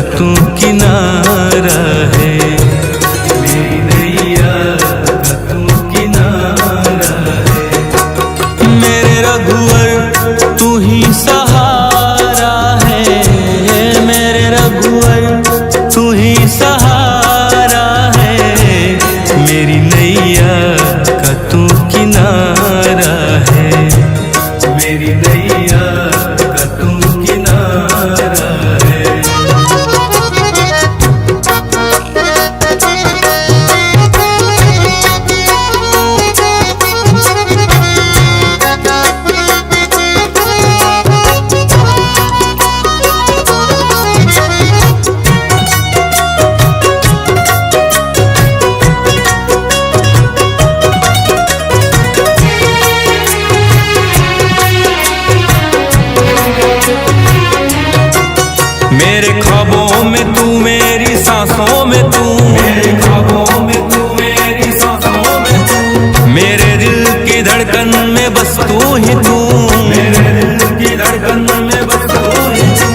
तू किनारा है, मेरी नैया का तू किनारा है। मेरे रघुवर तू ही सहारा है, मेरे रघुवर तू ही सहारा है। मेरी नैया का तू किनारा है, मेरी नैया का तू किनारा है। मेरे ख्वाबों में तू, मेरी सांसों में तू, मेरे ख्वाबों में तू, मेरी सांसों में तू, मेरे दिल की धड़कन में बस तू ही तू, मेरे दिल की धड़कन में बस तू ही तू।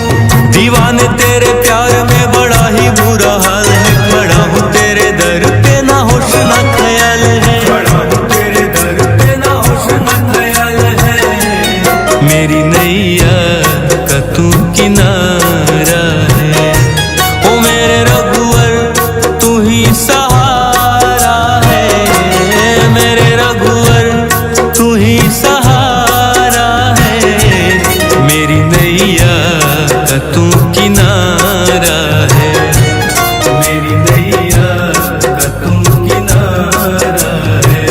दीवाने तेरे प्यार में बड़ा ही बुरा हाल है, खड़ा हूँ तेरे दर पे ना होश ना ख्याल है, खड़ा हूँ तेरे दर पे ना होश ना ख्याल है। मेरी नैया का तू किनारा है, ओ मेरे रघुवर तू ही सहारा है, मेरे रघुवर तू ही सहारा है। मेरी नैया का तू किनारा है, मेरी नैया का तू किनारा है।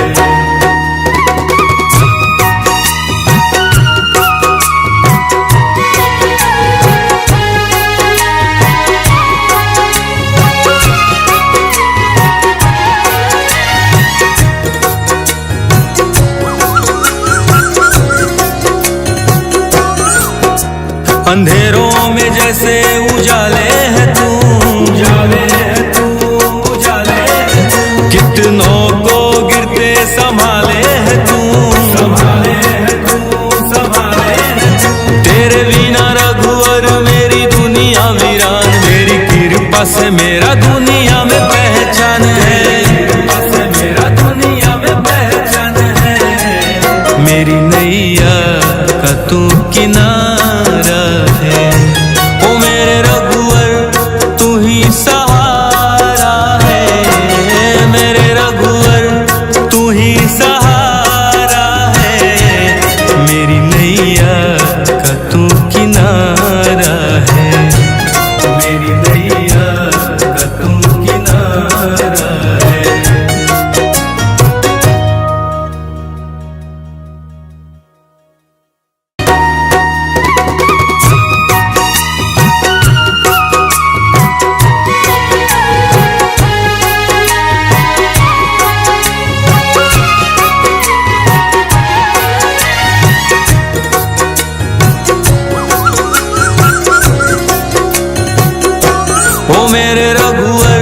अंधेरों में जैसे उजाले है तू, उजाले है तू, उजाले है तू। कितनों को गिरते संभाले है तू, संभाले है तू, संभाले है तू। तेरे बिना रघुवर मेरी दुनिया वीरान, मेरी कृपा से मेरा दुनिया में पहचान है, कृपा से मेरा दुनिया में पहचान है। मेरी नैया का तू किनारा है, ओ मेरे रघुवर तू ही सहारा है, मेरे रघुवर तू ही सहारा है। मेरी नैया का तू किनारा है, मेरी नैया का तू किनारा है। ओ मेरे रघुवर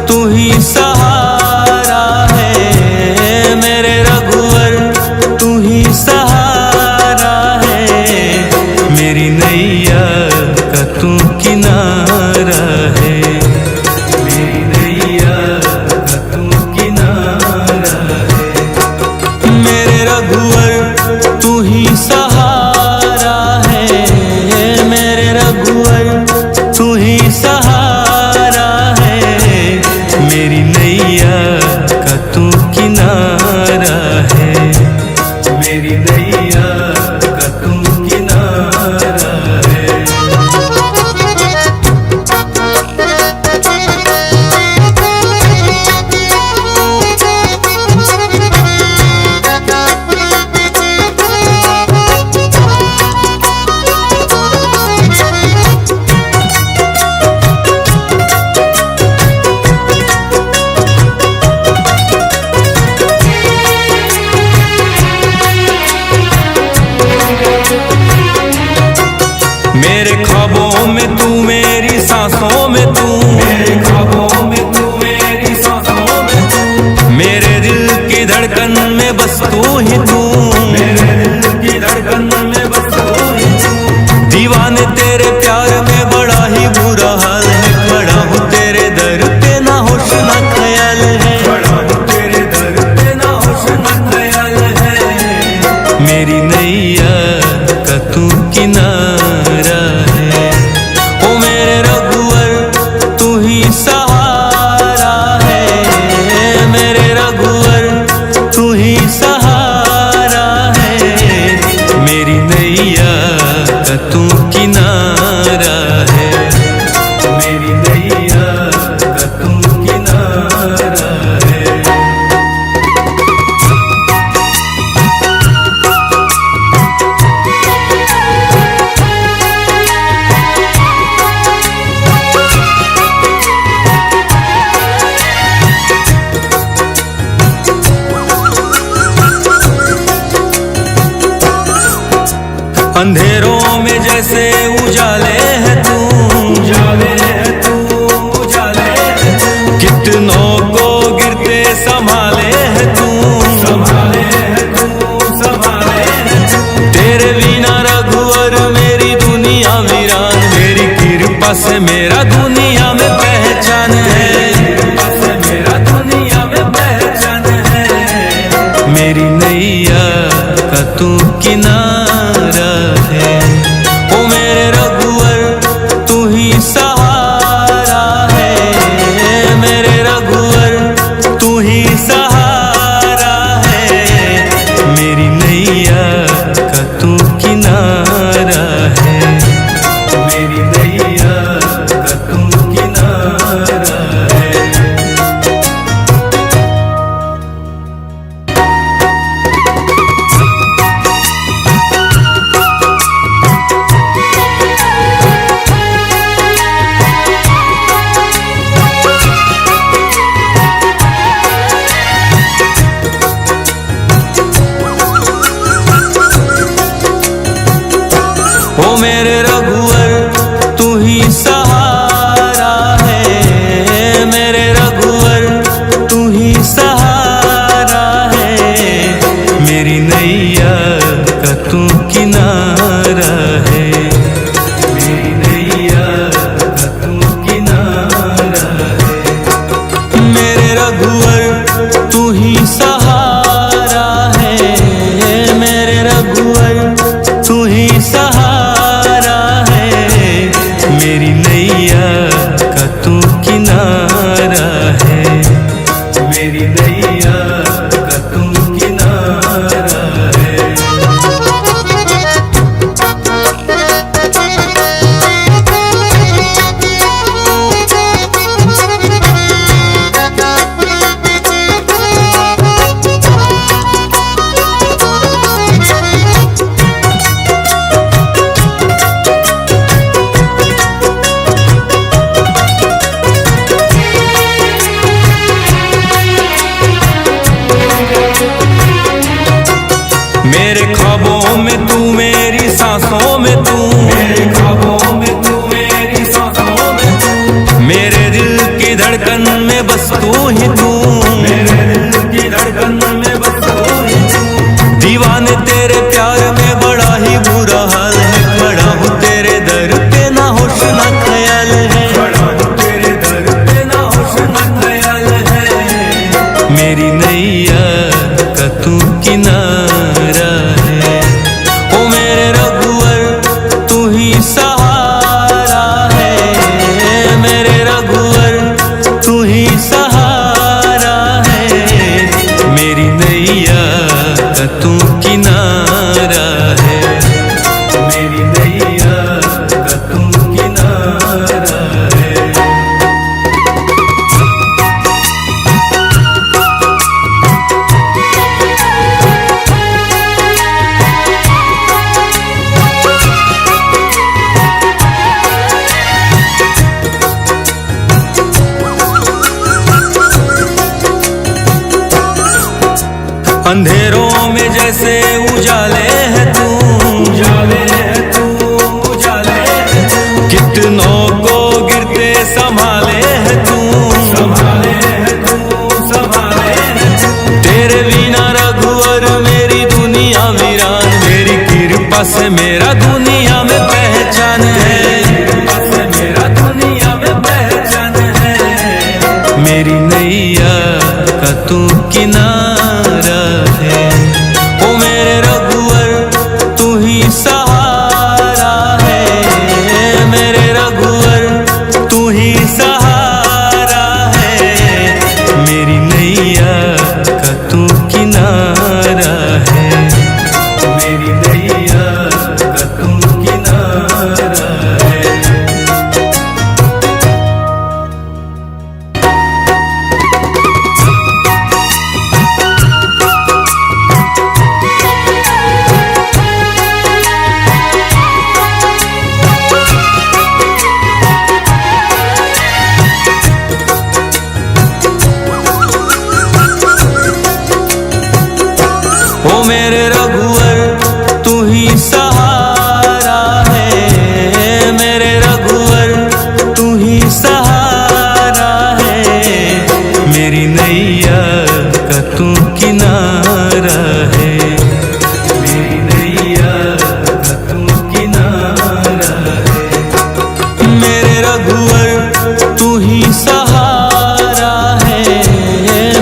तू ही सहारा है, मेरे रघुवर तू ही सहारा है। मेरी नैया का तू किनारा है, मेरी नैया का तू किनारा है। मेरे रघुवर तू ही सहारा है, मेरे रघुवर तू ही सहारा है। मेरी नैया का तू किनारा है, मेरी नैया का तू किनारा है। मेरे ख्वाबों में तू, मेरी सांसों में तू, मेरे ख्वाबों में तू, मेरी सांसों में तू, मेरे दिल की धड़कन में बस तू ही तू, मेरे दिल की धड़कन में बस तू ही तू। दीवाने तेरे प्यार में बड़ा ही बुरा हाल है, किनारा है, मेरी नैया का तू किनारा है। अंधेरों में जैसे उजाले है तू, उजाले है तू, उजाले है तू। कितनों को गिरते संभाले है तू, संभाले है तू, संभाले है तू। तेरे बिना रघुवर मेरी दुनिया वीरान, मेरी कृपा से मेरा दुनिया में पहचान है, कृपा से मेरा दुनिया में पहचान है। मेरी नैया का तू किनारा है, ओ मेरे रघुवर तू ही सहारा है, मेरे रघुवर तू ही सहारा है। मेरी नैया का तू किनारा है, मेरी नैया का तू किनारा है। ओ मेरे रघुवर तू ही सहारा है, मेरे रघुवर तू ही सहारा है। मेरी नैया का तू किनारा है, मेरी नैया का तू किनारा है। मेरे रघुवर तू ही सहारा है, मेरे रघुवर तू ही सहारा है। मेरी नैया का तू किनारा है, मेरी नैया का तू किनारा है। मेरे ख्वाबों में तू, मेरी सांसों में तू, मेरे ख्वाबों में तू, मेरी सांसों में तू। मेरे दिल की धड़कन में बस तू ही तू, मेरे दिल की धड़कन में बस तू ही तू। दीवाने तेरे प्यार में बड़ा ही बुरा हाल है, खड़ा हूँ तेरे दर पे ना होश ना ख्याल है, खड़ा हूँ तेरे दर पे ना होश ना ख्याल है। मेरी नैया का तू किनारा है, ओ मेरे रघुवर तू ही सहारा है, मेरे रघुवर तू ही सहारा है। मेरी नैया का तू किनारा है, मेरी नैया का तू किनारा है। अंधेरों में जैसे उजाले है तू, उजाले है तू, उजाले है तू। कितनों को गिरते संभाले है तू, संभाले है तू, संभाले है तू। तेरे बिना रघुवर मेरी दुनिया वीरान, मेरी कृपा से मेरा दुनिया में पहचान है, कृपा से मेरा दुनिया में पहचान है। मेरी नैया का तू किनारा है, ओ मेरे रघुवर तू ही सहारा है, मेरे रघुवर तू ही सहारा है। मेरी नैया का तू किनारा है, मेरी नैया का तू किनारा रघुवर तू ही सहारा है,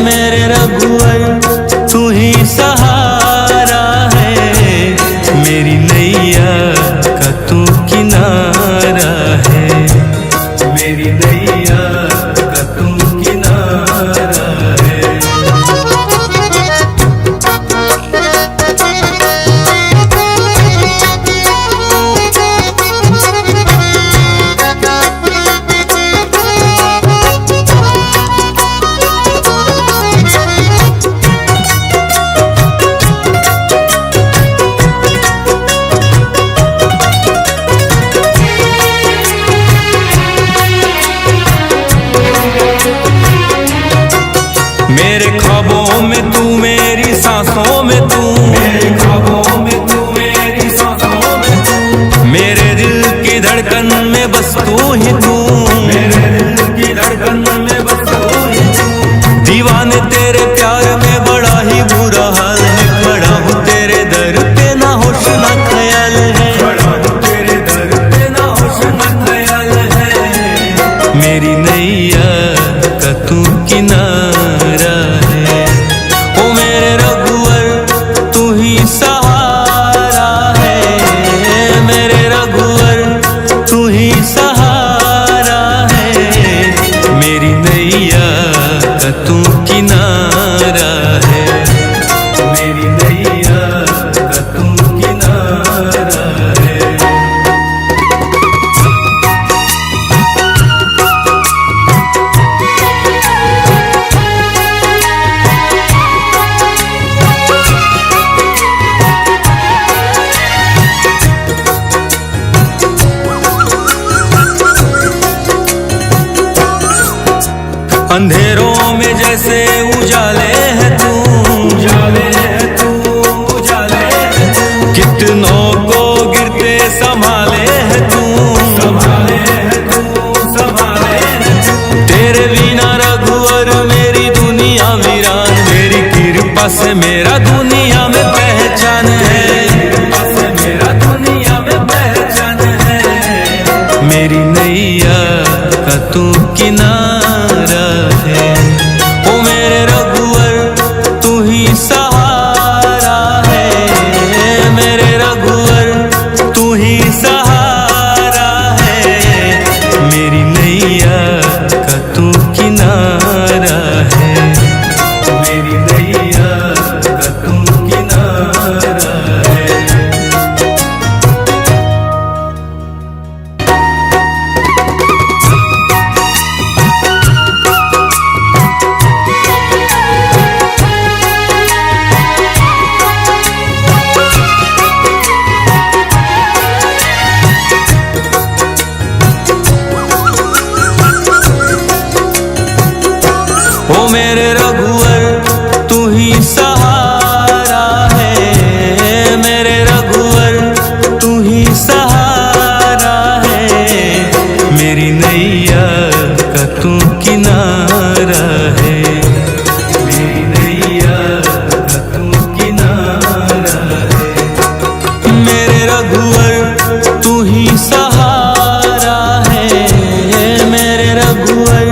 मेरे रघुवर तू ही सहारा है, मेरी नैया का तू किनारा है, मेरी नैया का तू किनारा है। मेरे ख्वाबों में तू, मेरी सांसों में तू, मेरे ख्वाबों में तू, मेरी सांसों में तू, मेरे दिल की धड़कन में बस तू ही तू, मेरे दिल की धड़कन में बस तू ही तू। दीवाने तेरे प्यार में बड़ा ही बुरा हाल है, खड़ा हूँ तेरे दर पे ना होश ना ख्याल है, खड़ा हूँ तेरे दर पे ना होश ना ख्याल है, मेरी नैया का तू किनारा है, ओ मेरे रघुवर तू ही सहारा है, मेरे रघुवर तू ही सहारा है, मेरी नैया का तू किनारा है, मेरी नैया का तू किनारा है। अंधेरों में जैसे उजाले है तू, उजाले है तू, उजाले है तू, कितनों को गिरते संभाले है तू, संभाले है तू, संभाले है तू। तेरे बिना रघुवर मेरी दुनिया वीरान, तेरी कृपा से मेरा दुनिया में पहचान है, कृपा से मेरा दुनिया में पहचान है, मेरी नैया का तू किनारा है, ओ मेरे रघुवर तू ही सहारा है, मेरे रघुवर तू ही सहारा है, मेरी नैया का तू किनारा है, मेरी नैया का तू किनारा है। ओ मेरे रघुवर तू ही सहारा है, मेरे रघुवर तू ही सहारा है, मेरी नैया का तू किनारा है, मेरी नैया का तू किनारा है, मेरे रघुवर तू ही सहारा है, मेरे रघुवर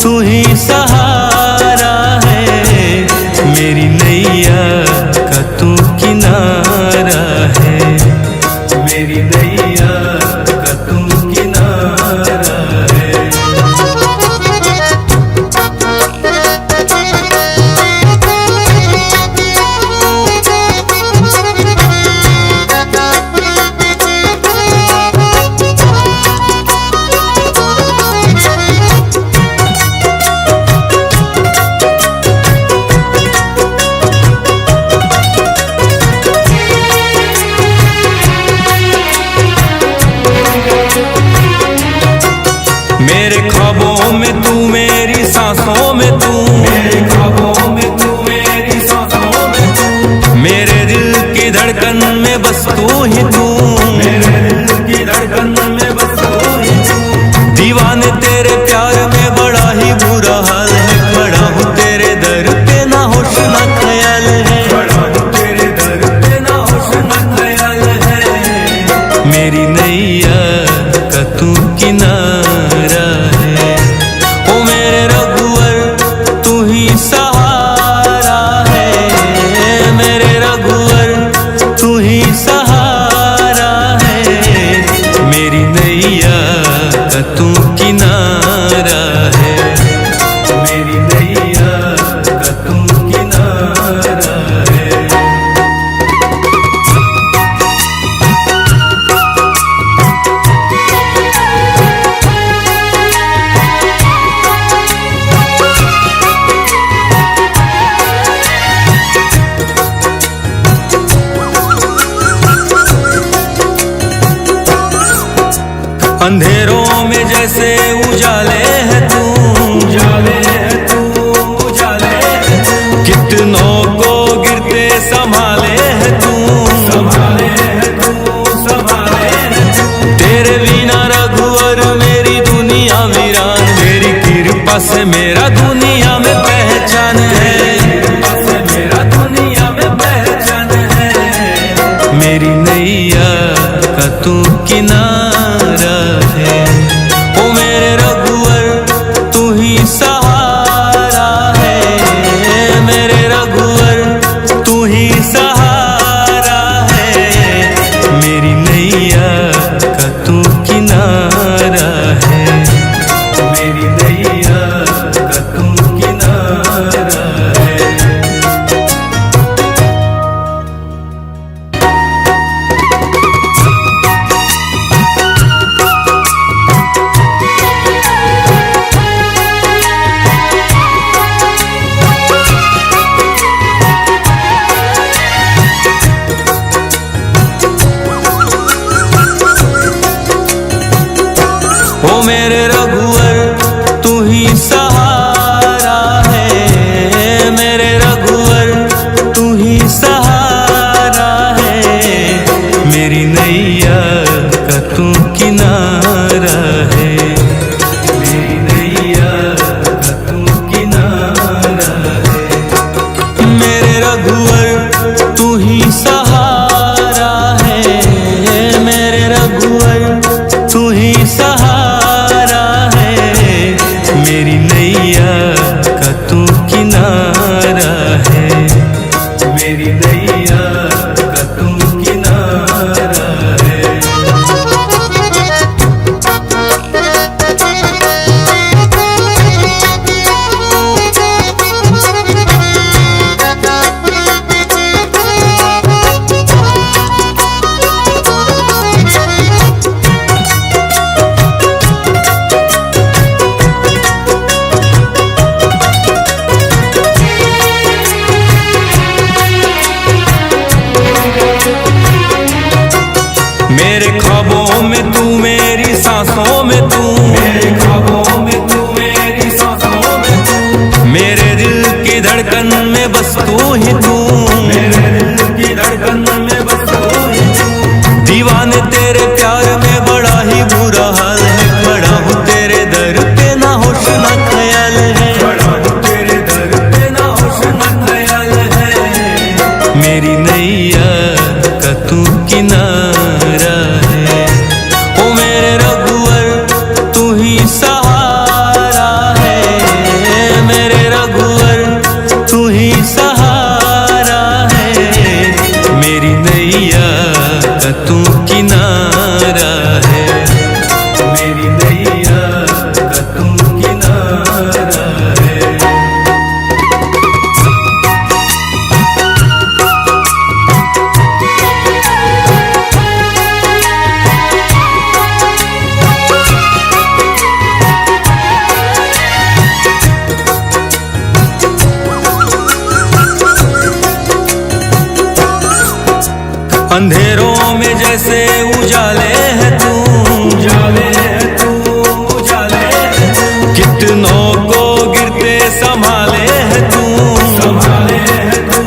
तू ही सहारा है, मेरी नैया का तू किनारा है, मेरी नैया का तू किनारा है। मेरे ख्वाबों में तू, मेरी सांसों में तू, मेरे ख्वाबों में तू, मेरी सांसों में तू, मेरे दिल की धड़कन में बस तू ही तू, मेरे दिल की धड़कन में बस तू ही तू। दीवाने तेरे प्यार में बड़ा ही बुरा हाल है, खड़ा हूँ तेरे दर पे ना होश ना ख्याल है, खड़ा हूँ तेरे दर पे ना होश ना ख्याल है, मेरी नैया का तू किनारा नैया का तू किनारा है, मेरी नैया का तू किनारा है। अंधेरों में जैसे उजाले है तू, उजाले है तू, उजाले है तू। कितनों को गिरते संभाले है तू, संभाले है तू, संभाले है तू। तेरे बिना रघुवर मेरी दुनिया वीरान, तेरी कृपा से मेरा दुनिया में पहचान है, कृपा से मेरा दुनिया में पहचान है। मेरी नैया का तू किनारा है, ओ मेरे रघुवर तू ही सहारा है, मेरे रघुवर तू ही सहारा है। मेरी नैया का तू किनारा है, मेरी नैया का तू किनारा है। ओ मेरे रघुवर तू ही सहारा है, मेरे रघुवर तू ही सहारा है। मेरी नैया का तू किनारा है, मेरी नैया का तू किनारा है। मेरे रघुवर तू ही सहारा है, मेरे रघुवर तू ही सहारा है। मेरी नैया का तू किनारा है, मेरी नैया का तू किनारा है। मेरे ख्वाबों में तू, मेरी सांसों में तू, मेरे ख्वाबों में तू, मेरी सांसों में तू। मेरे दिल की धड़कन में बस तू ही तू, मेरे दिल की धड़कन में बस तू ही तू। दीवाने तेरे प्यार में बड़ा ही बुरा हाल है, खड़ा हूँ तेरे दर पे ना होश ना ख्याल है, खड़ा हूँ तेरे दर पे ना होश ना ख्याल है। मेरी नैया का तू किनारा है, ओ मेरे रघुवर तू ही सहारा है, मेरे रघुवर तू ही सहारा है। मेरी नैया का तू किनारा है, मेरी नैया का तू किनारा है। अंधेरों में जैसे उजाले है तू, उजाले है तू, उजाले है तू। कितनों को गिरते संभाले है तू, संभाले है तू,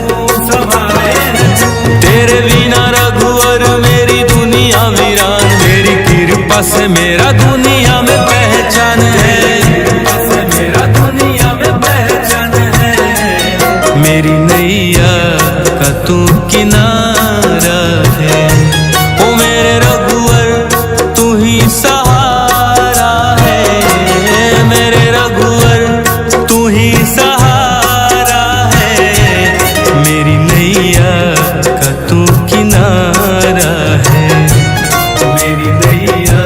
संभाले है तू। तेरे बिना रघुवर मेरी दुनिया वीरान, तेरी कृपा से मेरा दुनिया में पहचान है, कृपा से मेरा दुनिया में पहचान है। मेरी नैया का तू किनारा है, ओ मेरे रघुवर तू ही सहारा है, मेरे रघुवर तू ही सहारा है। मेरी नैया का तू किनारा है, मेरी नैया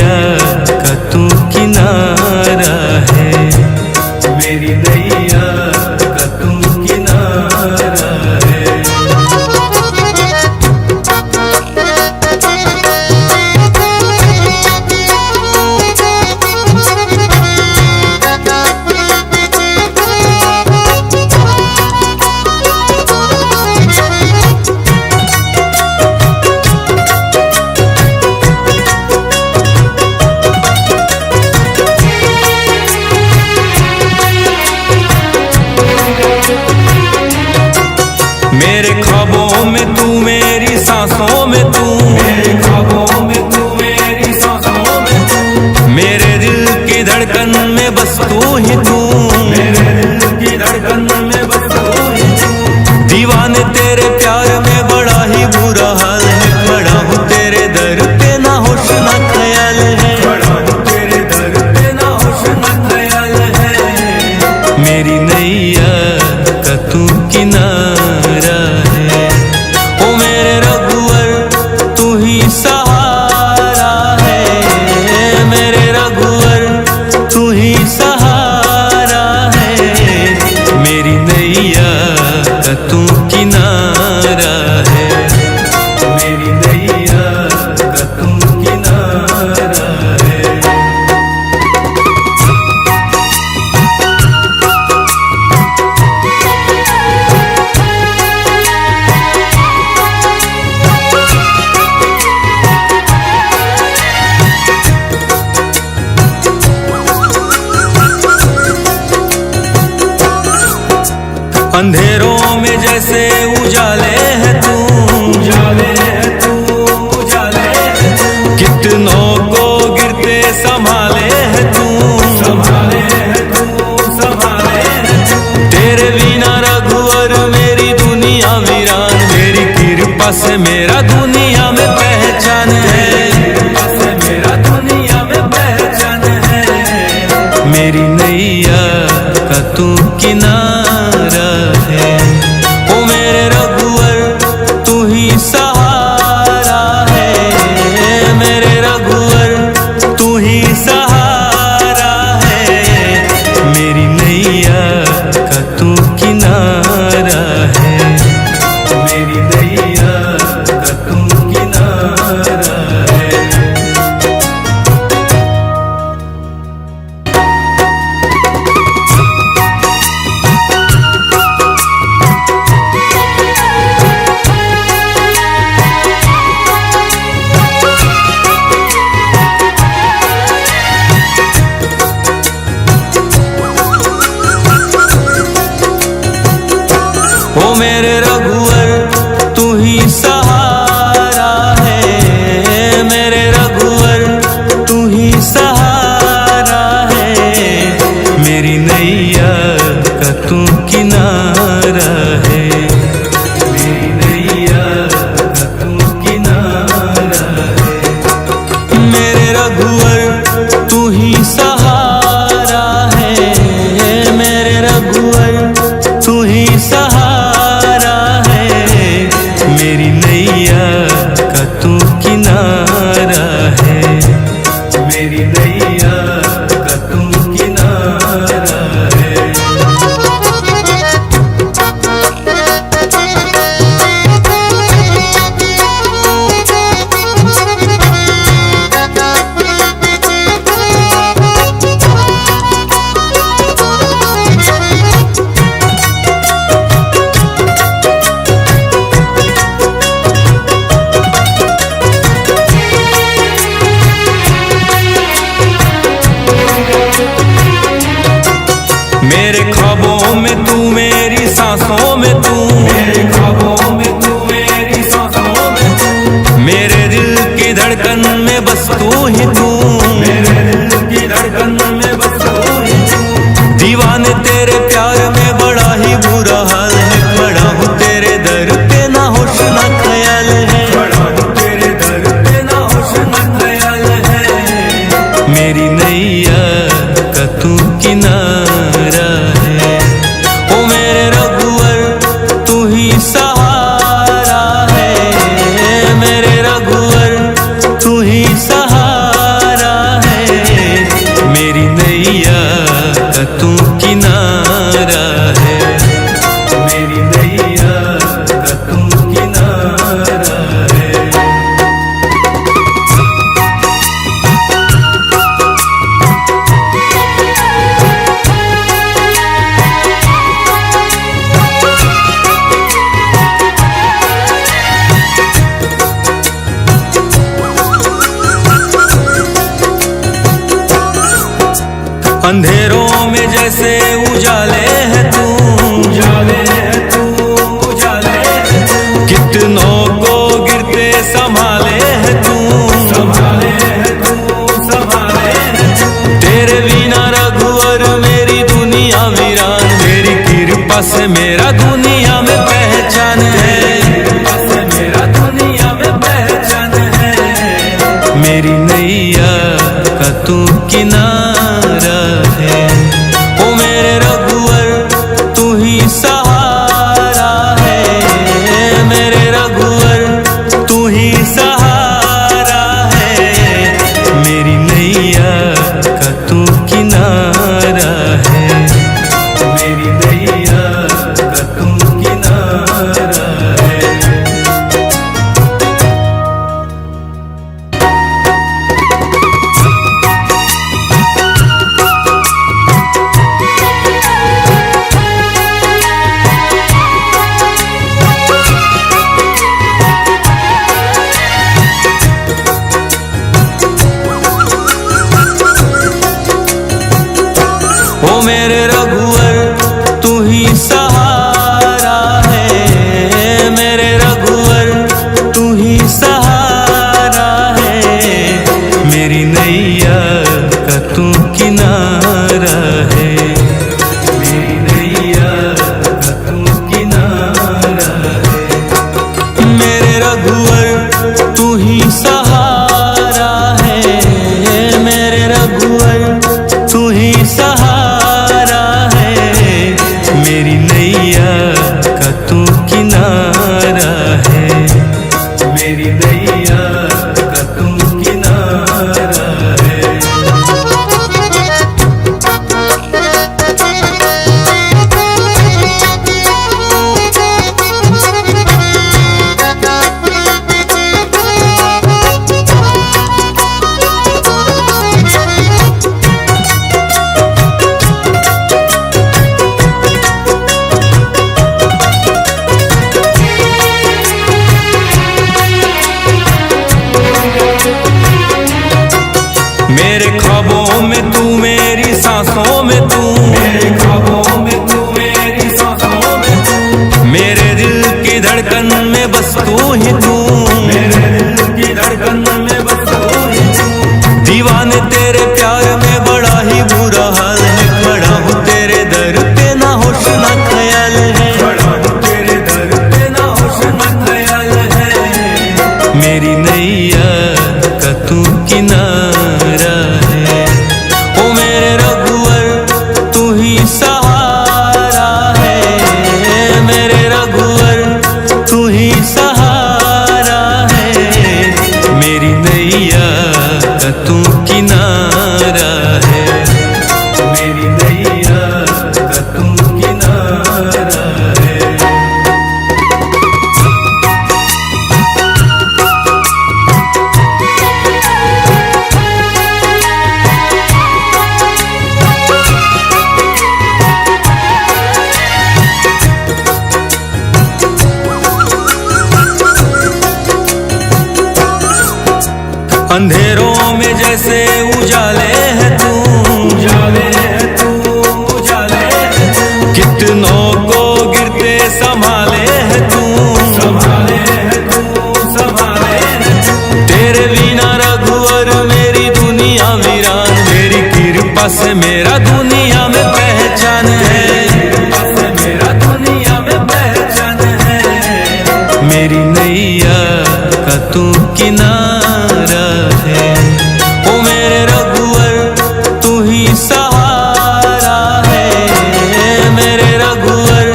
नैया का तू किनारा है, मेरी नैया का तू किनारा है। मेरे ख्वाबों में तू, मेरी सांसों में तू, मेरे ख्वाबों में तू, मेरी सांसों में तू, मेरे दिल की धड़कन में बस तू ही तू, मेरे दिल की धड़कन में बस तू ही तू। दीवाने तेरे प्यार में बड़ा ही बुरा हाल है, खड़ा हूँ तेरे दर पे ना होश ना ख्याल है, खड़ा हूँ तेरे दर पे ना होश ना ख्याल है। मेरी नैया का तू किनारा है, ओ मेरे रघुवर तू ही सहारा है, मेरे रघुवर तू ही सहारा है। मेरी नैया का तू किनारा है, मेरी नैया का तू किनारा है। अंधेरों में जैसे उजाले है तू, उजाले है तू, उजाले है तू। कितनों को गिरते संभाले है तू, संभाले है तू, संभाले है तू। तेरे बिना रघुवर मेरी दुनिया वीरान, मेरी कृपा से मेरा दुनिया में पहचान है, कृपा से मेरा दुनिया में पहचान है। मेरी नैया का तू किनारा है, ओ मेरे रघुवर तू ही सहारा है, मेरे रघुवर तू ही सहारा है। मेरी नैया का तू किनारा है, मेरी नैया का तू किनारा है। ओ मेरे रघुवर तू ही सहारा है, मेरे रघुवर तू ही सहारा है। मेरी नैया का तू किनारा है, मेरी नैया का तू किनारा है। मेरे रघुवर तू ही सहारा है, मेरे रघुवर तू ही सहारा है। मेरी नैया का तू किनारा है, मेरी नैया का तू किनारा है। मेरे ख्वाबों में तू, मेरी सांसों में तू, मेरे ख्वाबों में तू, मेरी सांसों में तू, मेरे दिल की धड़कन में बस तू ही तू, मेरे दिल की धड़कन में बस तू ही तू। दीवाने तेरे प्यार में बड़ा ही बुरा हाल है, खड़ा हूँ तेरे दर पे ना होश ना ख्याल है, खड़ा हूँ तेरे दर पे ना होश ना ख्याल है। मेरी नैया का तू किनारा है, ओ मेरे रघुवर तू ही सहारा है, मेरे रघुवर तू ही सहारा अंधेरों में जैसे उजाले है तू, उजाले है तू, उजाले है तू। कितनों को गिरते संभाले है तू, संभाले है तू, संभाले है तू। तेरे बिना रघुवर मेरी दुनिया वीरान, मेरी कृपा से मेरा दुनिया में पहचान है, कृपा से मेरा दुनिया में पहचान है। मेरी नैया का तू किनारा है, ओ मेरे रघुवर तू ही सहारा है, मेरे रघुवर तू ही सहारा है। मेरी नैया का तू किनारा है, मेरी नैया का तू किनारा है। ओ मेरे रघुवर तू ही सहारा है, मेरे रघुवर तू ही सहारा है। मेरी नैया का तू किनारा है, मेरी नैया का तू किनारा है। मेरे रघुवर तू ही सहारा है, मेरे रघुवर तू ही सहारा है। मेरी नैया का तू किनारा है, मेरी नैया का तू किनारा है। मेरे ख्वाबों में तू, मेरी सांसों में तू, मेरे ख्वाबों में तू, मेरी सांसों में तू। मेरे दिल की धड़कन में बस तू ही तू, मेरे दिल की धड़कन में बस तू ही तू। दीवाने तेरे प्यार में बड़ा ही बुरा हाल है, खड़ा हूँ तेरे दर पे ना होश ना ख्याल है, खड़ा हूँ तेरे दर पे ना होश ना ख्याल है। मेरी नैया का तू किनारा है, ओ मेरे रघुवर तू ही सहारा है, मेरे रघुवर तू ही सहारा है। मेरी नैया का तू किनारा है, मेरी नैया का तू किनारा है। अंधेरों में जैसे उजाले है तू, उजाले है तू, उजाले है तू। कितनों को गिरते संभाले है तू, संभाले है तू, संभाले है तू। तेरे बिना रघुवर मेरी दुनिया वीरान, मेरी कृपा से मेरा दुनिया में पहचान है, कृपा से मेरा दुनिया में पहचान है। मेरी नैया का तू किनारा है, ओ मेरे रघुवर तू ही सहारा है, मेरे रघुवर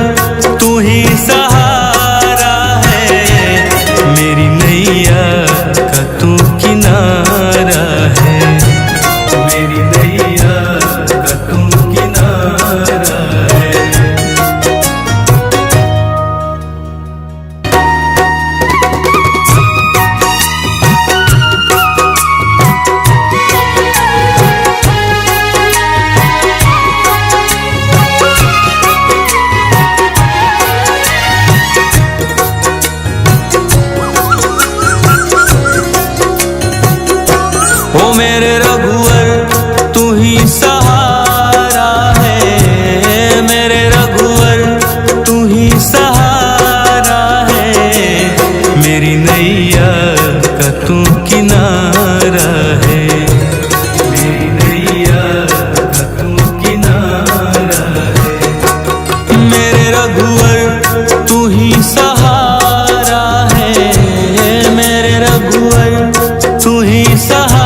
तू ही सहारा है। मेरी नैया का तू किनारा है, मेरी नैया का तू किनारा है। ओ मेरे रघुवर तू ही सहारा सहारा